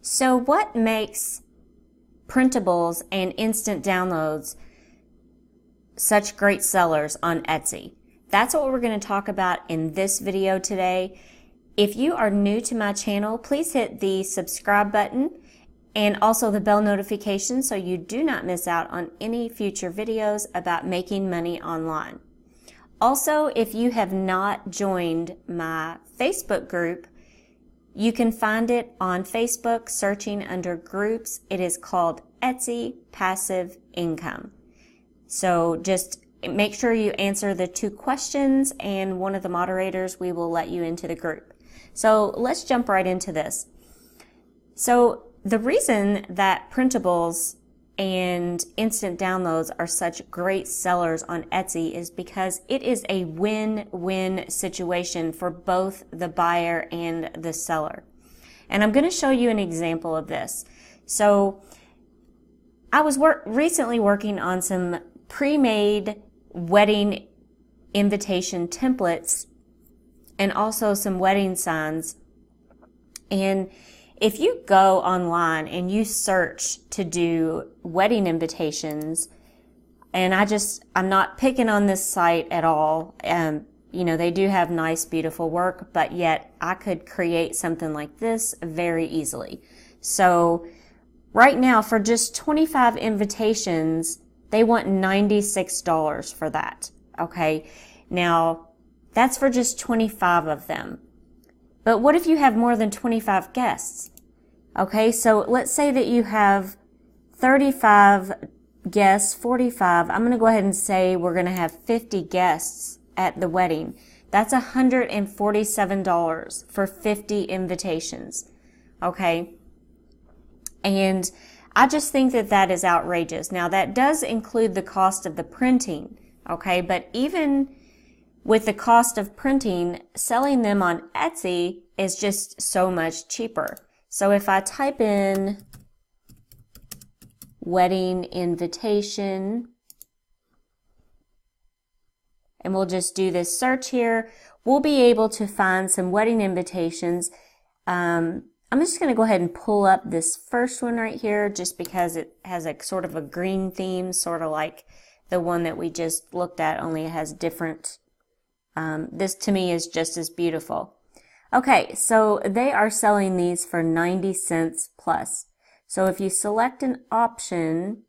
So what makes printables and instant downloads such great sellers on Etsy? That's what we're going to talk about in this video today. If you are new to my channel, please hit the subscribe button and also the bell notification so you do not miss out on any future videos about making money online. Also, if you have not joined my Facebook group, you can find it on Facebook searching under groups. It is called Etsy Passive Income. So just make sure you answer the 2 questions and one of the moderators, we will let you into the group. So let's jump right into this. So the reason that printables and instant downloads are such great sellers on Etsy is because it is a win-win situation for both the buyer and the seller. And I'm going to show you an example of this. So I was recently working on some pre-made wedding invitation templates and also some wedding signs. And if you go online and you search to do wedding invitations, and I'm not picking on this site at all. You know, they do have nice, beautiful work, but yet I could create something like this very easily. So right now for just 25 invitations, they want $96 for that. Okay. Now that's for just 25 of them. But what if you have more than 25 guests? Okay, so let's say that you have 35 guests, 45. I'm going to go ahead and say we're going to have 50 guests at the wedding. That's $147 for 50 invitations. Okay? And I just think that that is outrageous. Now, that does include the cost of the printing. Okay, but even with the cost of printing, selling them on Etsy is just so much cheaper. So if I type in wedding invitation, and we'll just do this search here, we'll be able to find some wedding invitations. I'm just going to go ahead and pull up this first one right here just because it has a sort of a green theme, sort of like the one that we just looked at, only it has different. This to me is just as beautiful. Okay, so they are selling these for 90 cents plus. So if you select an option,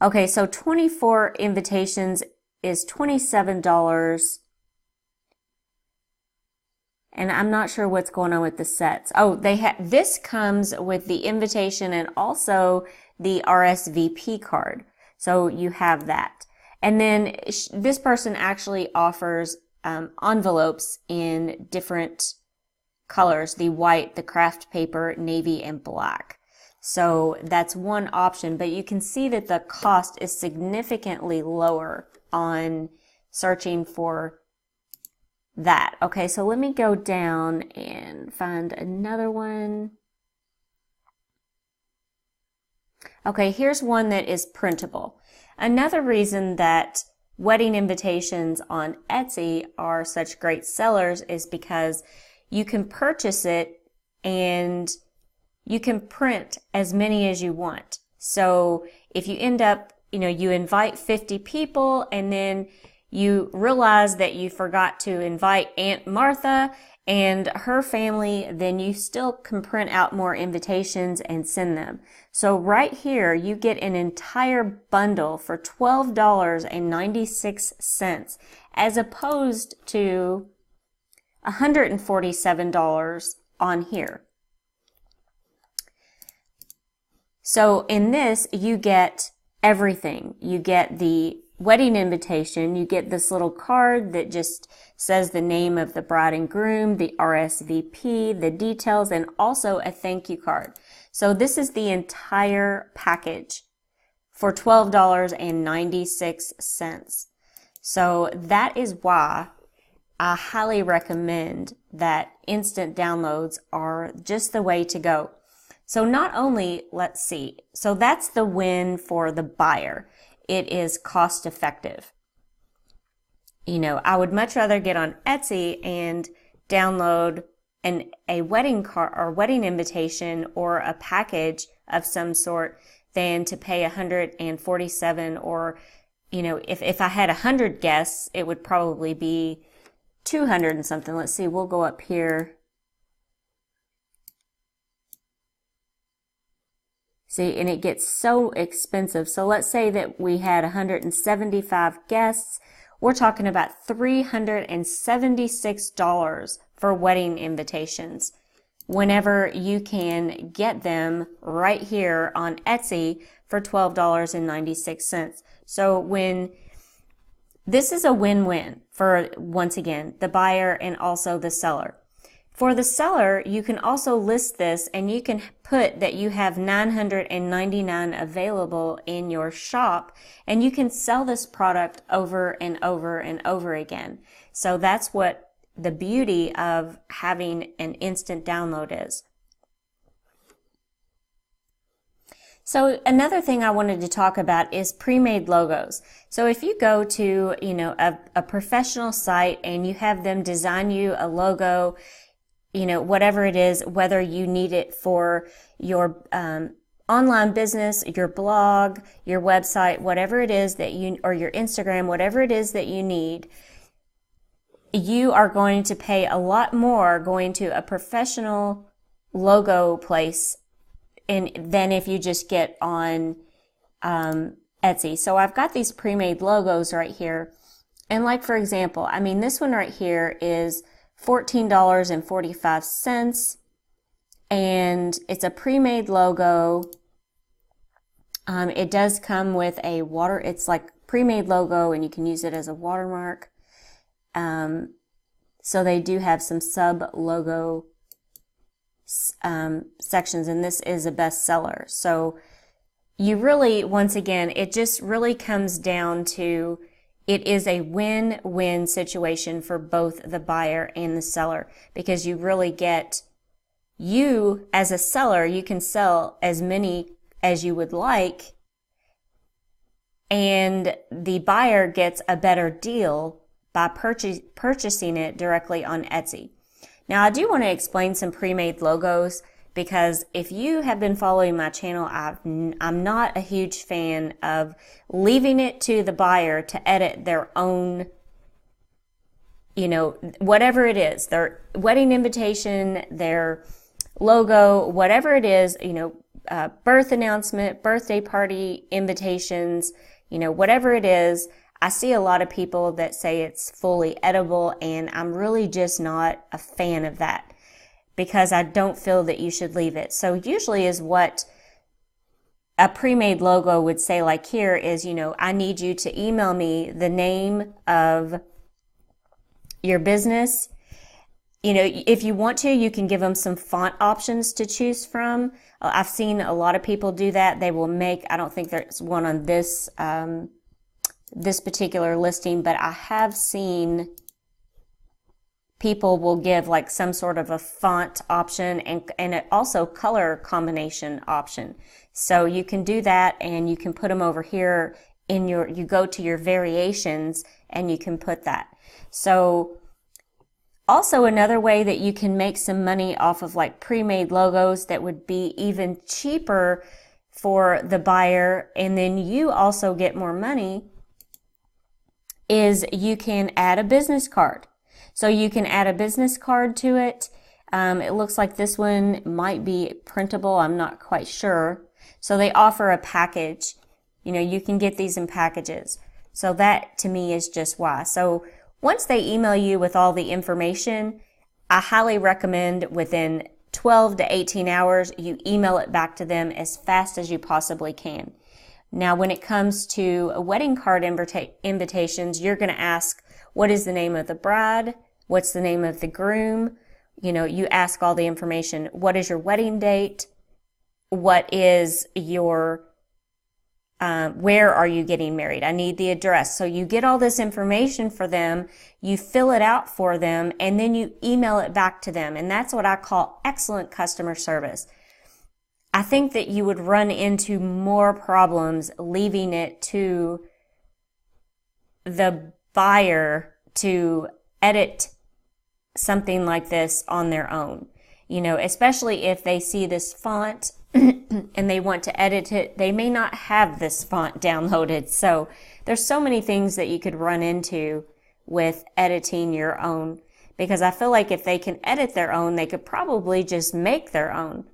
okay, so 24 invitations is $27. And I'm not sure what's going on with the sets. Oh, this comes with the invitation and also the RSVP card. So you have that. And then this person actually offers envelopes in different colors, the white, the craft paper, navy, and black. So that's one option, but you can see that the cost is significantly lower on searching for that. Okay, so let me go down and find another one. Okay, here's one that is printable. Another reason that wedding invitations on Etsy are such great sellers is because you can purchase it and you can print as many as you want. So if you end up, you invite 50 people and then you realize that you forgot to invite Aunt Martha and her family, then you still can print out more invitations and send them. So right here, you get an entire bundle for $12.96 as opposed to $147 on here. So in this, you get everything. You get the wedding invitation, you get this little card that just says the name of the bride and groom, the RSVP, the details, and also a thank you card. So this is the entire package for $12.96. So that is why I highly recommend that instant downloads are just the way to go. So not only, let's see, so that's the win for the buyer. It is cost effective. I would much rather get on Etsy and download a wedding card or wedding invitation or a package of some sort than to pay $147, or, you know, if I had 100 guests, it would probably be 200 and something. Let's see, we'll go up here. See, and it gets so expensive. So let's say that we had 175 guests. We're talking about $376 for wedding invitations, whenever you can get them right here on Etsy for $12.96. So this is a win-win for, once again, the buyer and also the seller. For the seller, you can also list this and you can put that you have 999 available in your shop, and you can sell this product over and over and over again. So that's what the beauty of having an instant download is. So another thing I wanted to talk about is pre-made logos. So if you go to, you know, a professional site and you have them design you a logo, you know, whatever it is, whether you need it for your online business, your blog, your website, whatever it is that you, or your Instagram, whatever it is that you need, you are going to pay a lot more going to a professional logo place than if you just get on Etsy. So I've got these pre-made logos right here. And like, for example, I mean, this one right here is $14.45, and it's a pre-made logo. It does come with a it's like pre-made logo, and you can use it as a watermark. So they do have some sub logo sections, and this is a bestseller. So you really, once again, it just really comes down to, it is a win-win situation for both the buyer and the seller, because you really get, you as a seller, you can sell as many as you would like, and the buyer gets a better deal by purchasing it directly on Etsy. Now, I do want to explain some pre-made logos, because if you have been following my channel, I'm not a huge fan of leaving it to the buyer to edit their own, you know, whatever it is, their wedding invitation, their logo, whatever it is, you know, birth announcement, birthday party invitations, you know, whatever it is. I see a lot of people that say it's fully editable, and I'm really just not a fan of that, because I don't feel that you should leave it. So usually is what a pre-made logo would say, like here is, you know, I need you to email me the name of your business. You know, if you want to, you can give them some font options to choose from. I've seen a lot of people do that. They will make, I don't think there's one on this, this particular listing, but I have seen people will give like some sort of a font option and also color combination option. So you can do that, and you can put them over here in you go to your variations and you can put that. So also another way that you can make some money off of like pre-made logos that would be even cheaper for the buyer, and then you also get more money, is you can add a business card. So you can add a business card to it. It looks like this one might be printable. I'm not quite sure. So they offer a package. You know, you can get these in packages. So that to me is just why. So once they email you with all the information, I highly recommend within 12 to 18 hours, you email it back to them as fast as you possibly can. Now, when it comes to wedding card invitations, you're going to ask, what is the name of the bride? What's the name of the groom? You know, you ask all the information. What is your wedding date? What is your, where are you getting married? I need the address. So you get all this information for them, you fill it out for them, and then you email it back to them. And that's what I call excellent customer service. I think that you would run into more problems leaving it to the buyer to edit something like this on their own. You know, especially if they see this font and they want to edit it, they may not have this font downloaded. So there's so many things that you could run into with editing your own, because I feel like if they can edit their own, they could probably just make their own.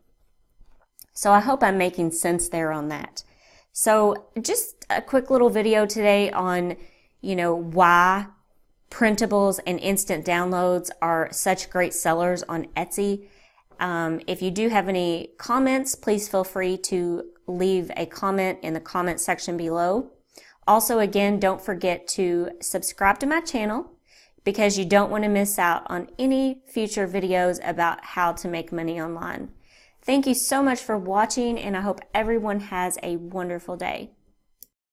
So I hope I'm making sense there on that. So just a quick little video today on, you know, why printables and instant downloads are such great sellers on Etsy. If you do have any comments, please feel free to leave a comment in the comment section below. Also, again, don't forget to subscribe to my channel, because you don't want to miss out on any future videos about how to make money online. Thank you so much for watching, and I hope everyone has a wonderful day.